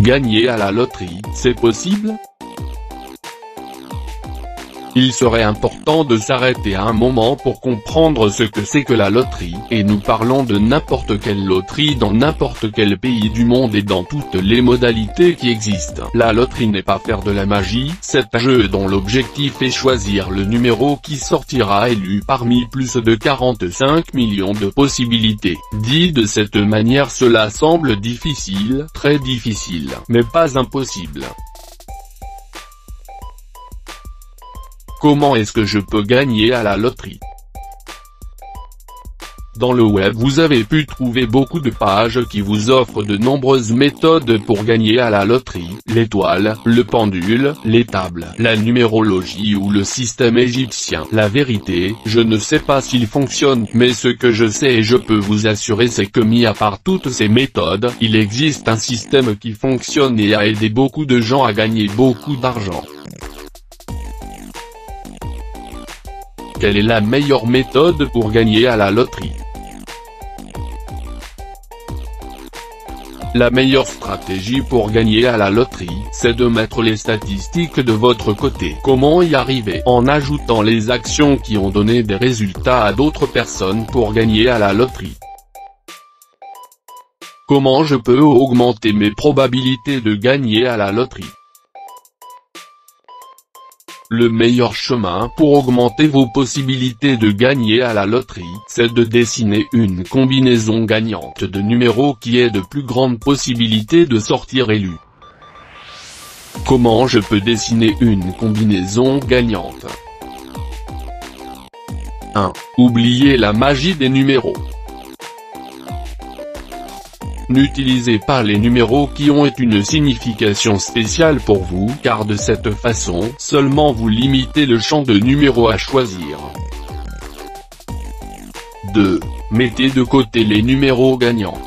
Gagner à la loterie, c'est possible ? Il serait important de s'arrêter un moment pour comprendre ce que c'est que la loterie, et nous parlons de n'importe quelle loterie dans n'importe quel pays du monde et dans toutes les modalités qui existent. La loterie n'est pas faire de la magie, c'est un jeu dont l'objectif est choisir le numéro qui sortira élu parmi plus de 45 millions de possibilités. Dit de cette manière, cela semble difficile, très difficile, mais pas impossible. Comment est-ce que je peux gagner à la loterie ? Dans le web vous avez pu trouver beaucoup de pages qui vous offrent de nombreuses méthodes pour gagner à la loterie, l'étoile, le pendule, les tables, la numérologie ou le système égyptien. La vérité, je ne sais pas s'il fonctionne, mais ce que je sais et je peux vous assurer c'est que mis à part toutes ces méthodes, il existe un système qui fonctionne et a aidé beaucoup de gens à gagner beaucoup d'argent. Quelle est la meilleure méthode pour gagner à la loterie ? La meilleure stratégie pour gagner à la loterie, c'est de mettre les statistiques de votre côté. Comment y arriver ? En ajoutant les actions qui ont donné des résultats à d'autres personnes pour gagner à la loterie. Comment je peux augmenter mes probabilités de gagner à la loterie ? Le meilleur chemin pour augmenter vos possibilités de gagner à la loterie, c'est de dessiner une combinaison gagnante de numéros qui ait de plus grandes possibilités de sortir élu. Comment je peux dessiner une combinaison gagnante ? 1. Oubliez la magie des numéros. N'utilisez pas les numéros qui ont une signification spéciale pour vous, car de cette façon, seulement vous limitez le champ de numéros à choisir. 2. Mettez de côté les numéros gagnants.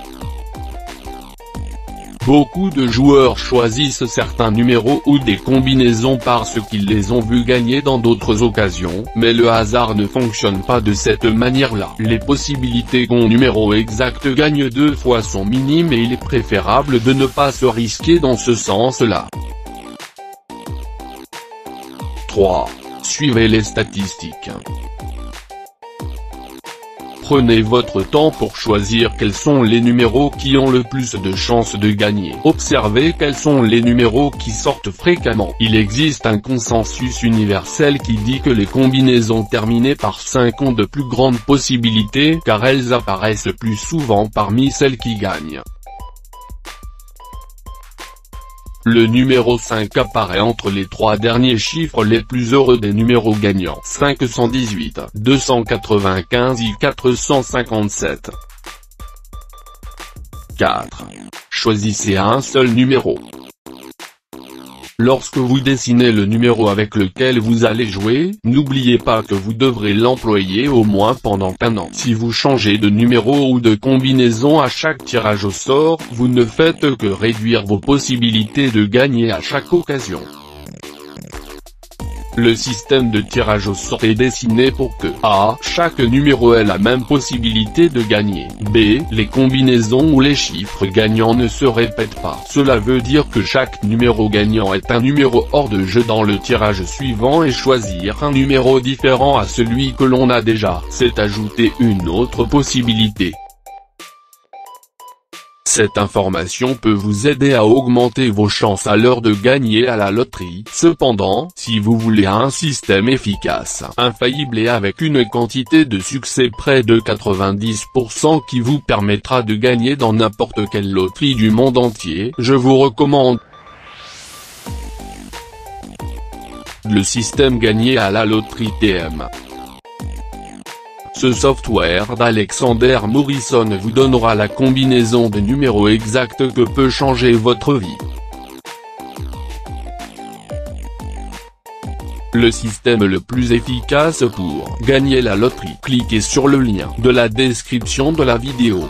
Beaucoup de joueurs choisissent certains numéros ou des combinaisons parce qu'ils les ont vus gagner dans d'autres occasions, mais le hasard ne fonctionne pas de cette manière-là. Les possibilités qu'un numéro exact gagne 2 fois sont minimes et il est préférable de ne pas se risquer dans ce sens-là. 3. Suivez les statistiques. Prenez votre temps pour choisir quels sont les numéros qui ont le plus de chances de gagner. Observez quels sont les numéros qui sortent fréquemment. Il existe un consensus universel qui dit que les combinaisons terminées par 5 ont de plus grandes possibilités car elles apparaissent plus souvent parmi celles qui gagnent. Le numéro 5 apparaît entre les 3 derniers chiffres les plus heureux des numéros gagnants. 518, 295 et 457. 4. Choisissez un seul numéro. Lorsque vous dessinez le numéro avec lequel vous allez jouer, n'oubliez pas que vous devrez l'employer au moins pendant 1 an. Si vous changez de numéro ou de combinaison à chaque tirage au sort, vous ne faites que réduire vos possibilités de gagner à chaque occasion. Le système de tirage au sort est dessiné pour que a. Chaque numéro ait la même possibilité de gagner. B. Les combinaisons ou les chiffres gagnants ne se répètent pas. Cela veut dire que chaque numéro gagnant est un numéro hors de jeu dans le tirage suivant et choisir un numéro différent à celui que l'on a déjà, c'est ajouter une autre possibilité. Cette information peut vous aider à augmenter vos chances à l'heure de gagner à la loterie. Cependant, si vous voulez un système efficace, infaillible et avec une quantité de succès près de 90% qui vous permettra de gagner dans n'importe quelle loterie du monde entier, je vous recommande le système gagner à la loterie TM. Ce software d'Alexander Morrison vous donnera la combinaison de numéros exacts que peut changer votre vie. Le système le plus efficace pour gagner la loterie. Cliquez sur le lien de la description de la vidéo.